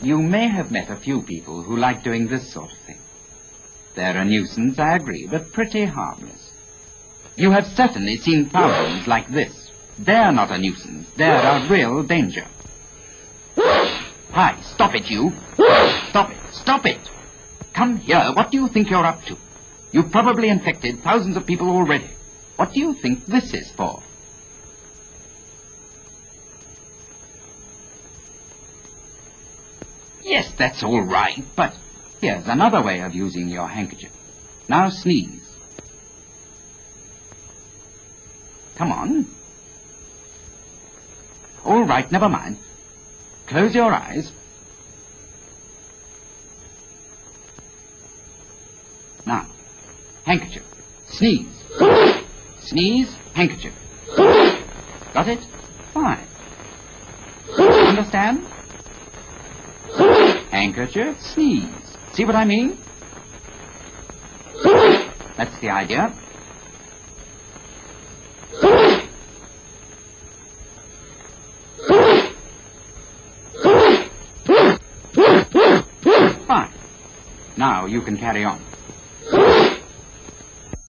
You may have met a few people who like doing this sort of thing. They're a nuisance, I agree, but pretty harmless. You have certainly seen thousands like this. They're not a nuisance. They're a real danger. Hi, stop it, you. Stop it. Stop it. Come here. What do you think you're up to? You've probably infected thousands of people already. What do you think this is for? Yes, that's all right, but here's another way of using your handkerchief. Now sneeze. Come on. All right, never mind. Close your eyes. Now, handkerchief. Sneeze. Sneeze, handkerchief. Got it? Fine. Understand? Handkerchief, sneeze. See what I mean? That's the idea. Fine. Now you can carry on.